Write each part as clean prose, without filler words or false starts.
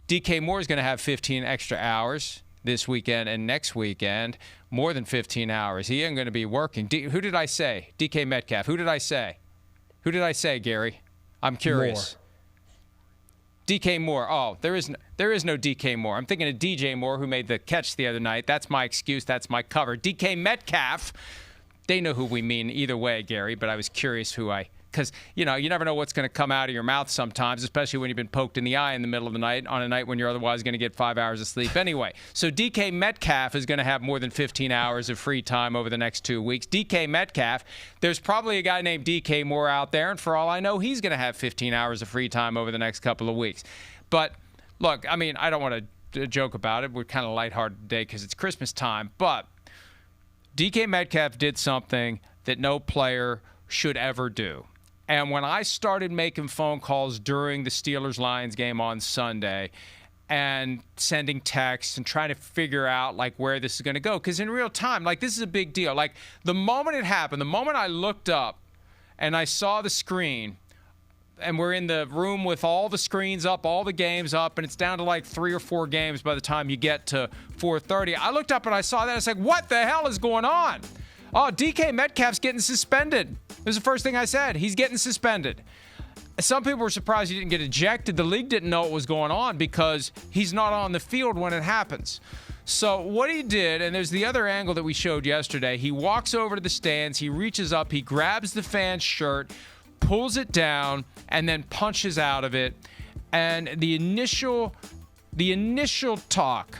DK Moore is going to have 15 extra hours this weekend and next weekend, more than 15 hours. He ain't going to be working. Who did I say? DK Metcalf. Who did I say? Who did I say, Gary? I'm curious. Moore. DK Moore. Oh, there is no DK Moore. I'm thinking of DJ Moore, who made the catch the other night. That's my excuse. That's my cover. DK Metcalf. They know who we mean either way, Gary, but I was curious because, you never know what's going to come out of your mouth sometimes, especially when you've been poked in the eye in the middle of the night on a night when you're otherwise going to get 5 hours of sleep anyway. So DK Metcalf is going to have more than 15 hours of free time over the next 2 weeks. DK Metcalf, there's probably a guy named DK Moore out there, and for all I know, he's going to have 15 hours of free time over the next couple of weeks. But, look, I mean, I don't want to joke about it. We're kind of lighthearted today because it's Christmas time, but DK Metcalf did something that no player should ever do. And when I started making phone calls during the Steelers-Lions game on Sunday and sending texts and trying to figure out, where this is going to go, because in real time, this is a big deal. The moment it happened, the moment I looked up and I saw the screen, and we're in the room with all the screens up, all the games up, and it's down to 3 or 4 games by the time you get to 4:30. I looked up and I saw that. I was like, what the hell is going on? Oh, DK Metcalf's getting suspended. It was the first thing I said. He's getting suspended. Some people were surprised he didn't get ejected. The league didn't know what was going on because he's not on the field when it happens. So what he did, and there's the other angle that we showed yesterday, he walks over to the stands, he reaches up, he grabs the fan's shirt, pulls it down, and then punches out of it. And the initial talk,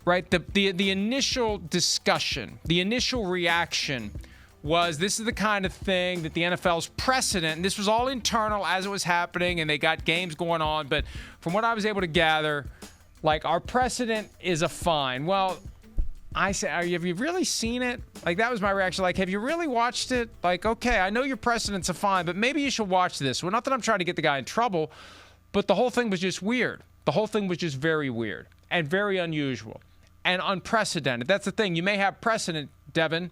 right, the initial discussion, the initial reaction was, this is the kind of thing that the NFL's precedent, and this was all internal as it was happening, and they got games going on, but from what I was able to gather, our precedent is a fine. Well, I said, have you really seen it? That was my reaction. Have you really watched it? Okay, I know your precedent's a fine, but maybe you should watch this. Well, not that I'm trying to get the guy in trouble, but the whole thing was just weird. The whole thing was just very weird and very unusual and unprecedented. That's the thing. You may have precedent, Devin,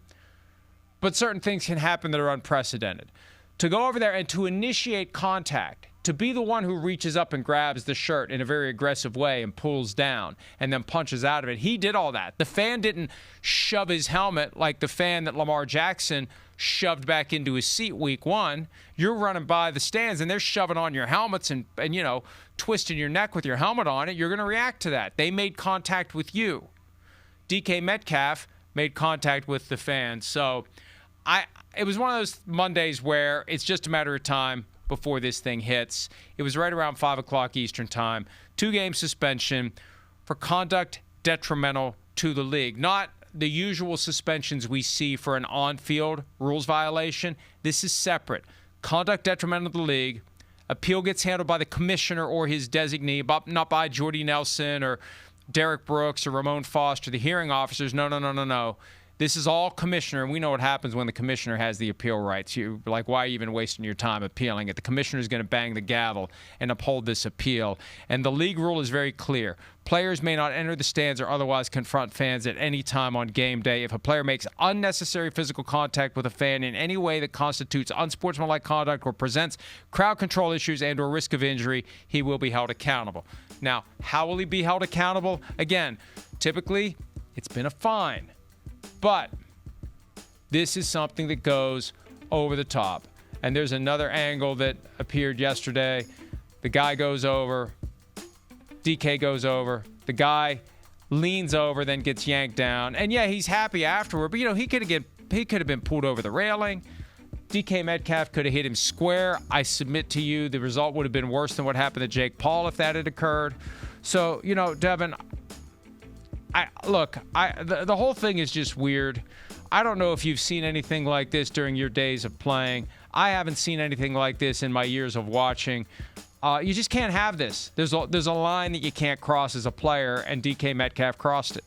but certain things can happen that are unprecedented. To go over there and to initiate contact, to be the one who reaches up and grabs the shirt in a very aggressive way and pulls down and then punches out of it, he did all that. The fan didn't shove his helmet like the fan that Lamar Jackson shoved back into his seat week 1. You're running by the stands and they're shoving on your helmets and twisting your neck with your helmet on it. You're going to react to that. They made contact with you. DK Metcalf made contact with the fans. So it was one of those Mondays where it's just a matter of time before this thing hits. It was right around 5 o'clock Eastern time. 2-game suspension for conduct detrimental to the league. Not the usual suspensions we see for an on-field rules violation. This is separate. Conduct detrimental to the league. Appeal gets handled by the commissioner or his designee, not by Jordy Nelson or Derek Brooks or Ramon Foster, the hearing officers. No. This is all commissioner, and we know what happens when the commissioner has the appeal rights. Why are you even wasting your time appealing it? The commissioner is going to bang the gavel and uphold this appeal. And the league rule is very clear. Players may not enter the stands or otherwise confront fans at any time on game day. If a player makes unnecessary physical contact with a fan in any way that constitutes unsportsmanlike conduct or presents crowd control issues and or risk of injury, he will be held accountable. Now, how will he be held accountable? Again, typically, it's been a fine. But this is something that goes over the top. And there's another angle that appeared yesterday. The guy goes over. DK goes over. The guy leans over, then gets yanked down. And, yeah, he's happy afterward. But, he could have been pulled over the railing. DK Metcalf could have hit him square. I submit to you the result would have been worse than what happened to Jake Paul if that had occurred. So, Devin, the whole thing is just weird. I don't know if you've seen anything like this during your days of playing. I haven't seen anything like this in my years of watching. You just can't have this. There's a line that you can't cross as a player, and DK Metcalf crossed it.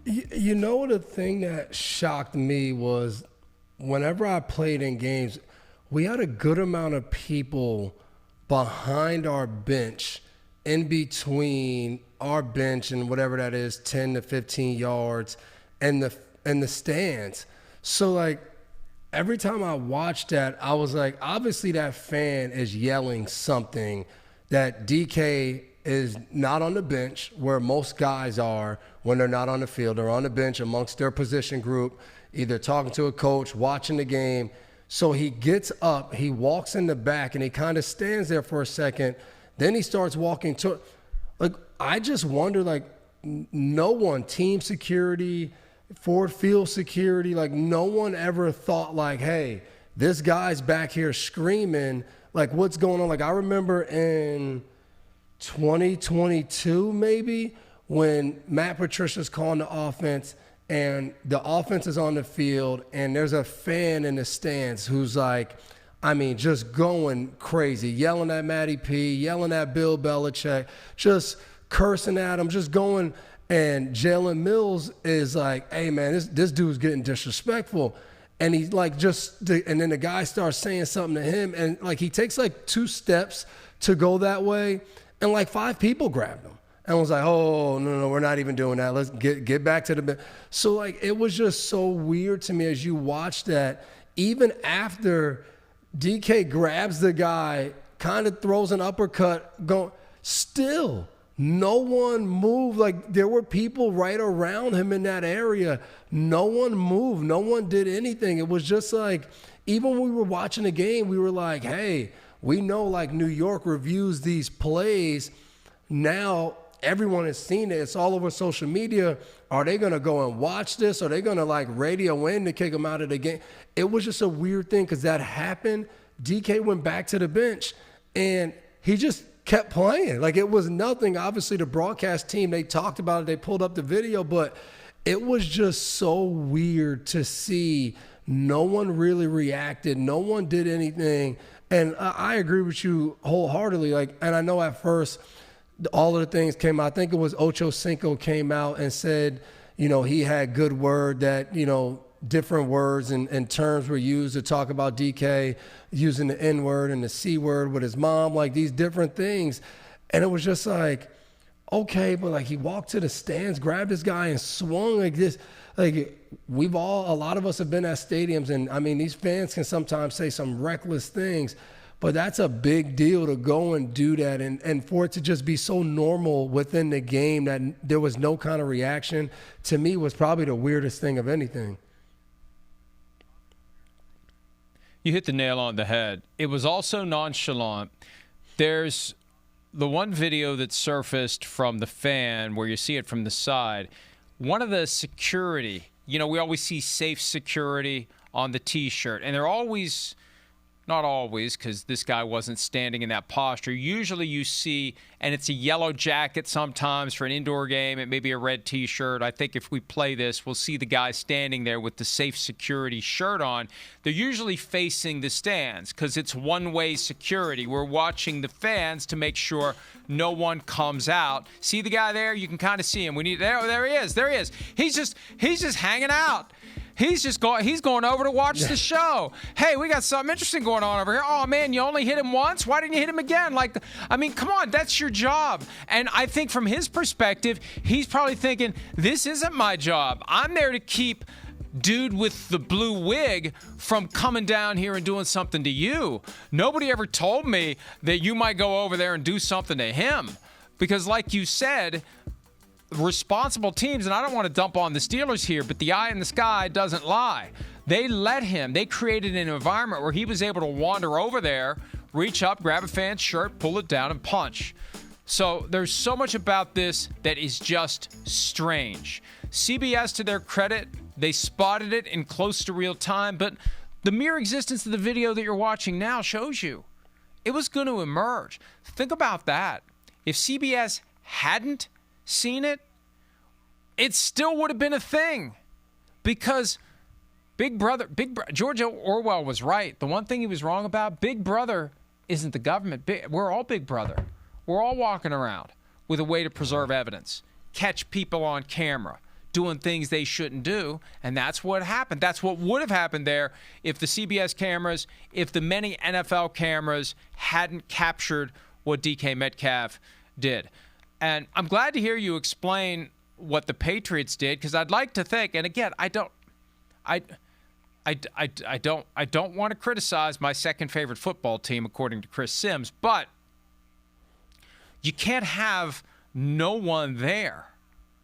The thing that shocked me was whenever I played in games, we had a good amount of people behind our bench, in between our bench and whatever that is, 10 to 15 yards, and the stands. So, every time I watched that, I was like, obviously that fan is yelling something that DK is not on the bench where most guys are when they're not on the field. They're on the bench amongst their position group, either talking to a coach, watching the game. So he gets up, he walks in the back, and he kind of stands there for a second. Then he starts walking to, like, I just wonder, like, no one, team security, Ford Field security, like, no one ever thought, like, hey, this guy's back here screaming, like, what's going on? Like, I remember in 2022, maybe, when Matt Patricia's calling the offense and the offense is on the field and there's a fan in the stands who's like, I mean, just going crazy, yelling at Matty P, yelling at Bill Belichick, just cursing at him, just going. And Jalen Mills is like, hey, man, this dude's getting disrespectful. And he's like, and then the guy starts saying something to him. And like, he takes like 2 steps to go that way. And like 5 people grabbed him and was like, oh, no, we're not even doing that. Let's get back to the. So like, it was just so weird to me as you watch that, even after DK grabs the guy, kind of throws an uppercut, still no one moved. Like, there were people right around him in that area. No one moved. No one did anything. It was just like, even when we were watching the game, we were like, hey, we know like New York reviews these plays. Now everyone has seen it. It's all over social media. Are they going to go and watch this? Are they going to like radio in to kick him out of the game? It was just a weird thing because that happened. DK went back to the bench and he just kept playing. Like, it was nothing. Obviously, the broadcast team, they talked about it. They pulled up the video, but it was just so weird to see. No one really reacted. No one did anything. And I agree with you wholeheartedly. Like, and I know at first all of the things came out. I think it was Ocho Cinco came out and said, you know, he had good word that, you know, different words and terms were used to talk about DK using the N word and the C word with his mom, like these different things. And it was just like, okay, but like he walked to the stands, grabbed this guy and swung like this. Like, a lot of us have been at stadiums, and I mean, these fans can sometimes say some reckless things, but that's a big deal to go and do that. And for it to just be so normal within the game that there was no kind of reaction, to me was probably the weirdest thing of anything. You hit the nail on the head. It was also nonchalant. There's the one video that surfaced from the fan where you see it from the side. One of the security, you know, we always see safe security on the T-shirt, and they're always, not always, because this guy wasn't standing in that posture. Usually you see, and it's a yellow jacket sometimes for an indoor game. It may be a red T-shirt. I think if we play this, we'll see the guy standing there with the safe security shirt on. They're usually facing the stands because it's one-way security. We're watching the fans to make sure no one comes out. See the guy there? You can kind of see him. There he is. There he is. He's just hanging out. He's going over to watch the show. Hey, we got something interesting going on over here. Oh, man, you only hit him once? Why didn't you hit him again? Like, I mean, come on, that's your job. And I think from his perspective, he's probably thinking, this isn't my job. I'm there to keep dude with the blue wig from coming down here and doing something to you. Nobody ever told me that you might go over there and do something to him. Because like you said, responsible teams, and I don't want to dump on the Steelers here, but the eye in the sky doesn't lie. They created an environment where he was able to wander over there, reach up, grab a fan's shirt, pull it down, and punch. So there's so much about this that is just strange. CBS, to their credit, they spotted it in close to real time, but the mere existence of the video that you're watching now shows you it was going to emerge. Think about that. If CBS hadn't seen it, it still would have been a thing, because Big Brother, George Orwell was right. The one thing he was wrong about, Big Brother isn't the government. We're all Big Brother. We're all walking around with a way to preserve evidence, catch people on camera doing things they shouldn't do, and that's what happened. That's what would have happened there if the CBS cameras, if the many NFL cameras hadn't captured what DK Metcalf did. And I'm glad to hear you explain what the Patriots did, because I'd like to think, and again, I don't want to criticize my second favorite football team, according to Chris Sims, but you can't have no one there.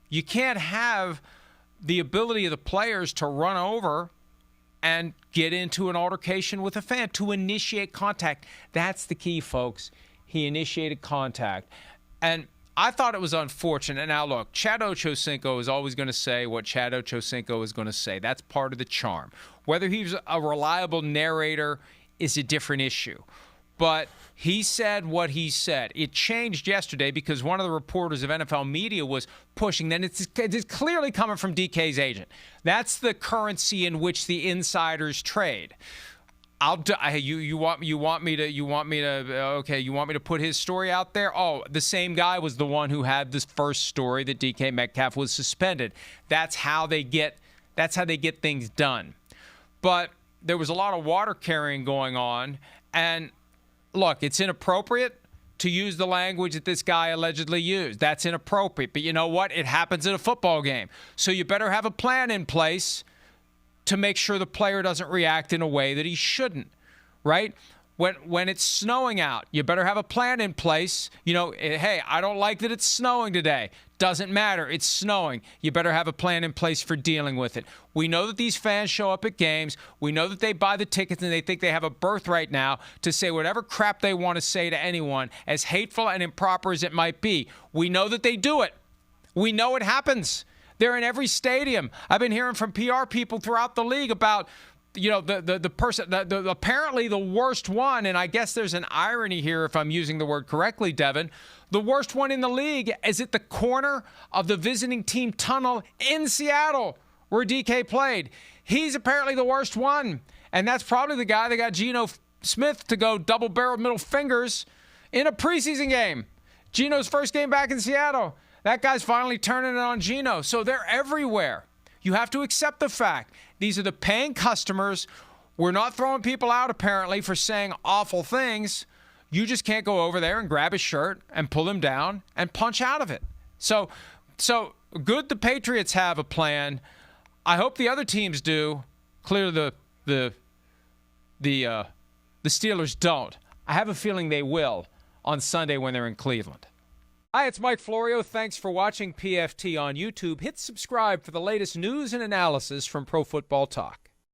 You can't have the ability of the players to run over and get into an altercation with a fan, to initiate contact. That's the key, folks. He initiated contact. And I thought it was unfortunate. Now, look, Chad Ochocinco is always going to say what Chad Ochocinco is going to say. That's part of the charm. Whether he's a reliable narrator is a different issue. But he said what he said. It changed yesterday because one of the reporters of NFL media was pushing. Then it's clearly coming from DK's agent. That's the currency in which the insiders trade. You want me to put his story out there? Oh, the same guy was the one who had this first story that DK Metcalf was suspended. That's how they get things done. But there was a lot of water carrying going on, and look, it's inappropriate to use the language that this guy allegedly used. That's inappropriate. But you know what? It happens in a football game. So you better have a plan in place to make sure the player doesn't react in a way that he shouldn't, right? When it's snowing out, you better have a plan in place. You know, hey, I don't like that it's snowing today. Doesn't matter. It's snowing. You better have a plan in place for dealing with it. We know that these fans show up at games. We know that they buy the tickets and they think they have a birthright now to say whatever crap they want to say to anyone, as hateful and improper as it might be. We know that they do it. We know it happens. They're in every stadium. I've been hearing from PR people throughout the league about, you know, the person, apparently the worst one, and I guess there's an irony here if I'm using the word correctly, Devin. The worst one in the league is at the corner of the visiting team tunnel in Seattle where DK played. He's apparently the worst one, and that's probably the guy that got Geno Smith to go double-barreled middle fingers in a preseason game. Geno's first game back in Seattle. That guy's finally turning it on Geno. So they're everywhere. You have to accept the fact. These are the paying customers. We're not throwing people out, apparently, for saying awful things. You just can't go over there and grab his shirt and pull him down and punch out of it. So good the Patriots have a plan. I hope the other teams do. Clearly the Steelers don't. I have a feeling they will on Sunday when they're in Cleveland. Hi, it's Mike Florio. Thanks for watching PFT on YouTube. Hit subscribe for the latest news and analysis from Pro Football Talk.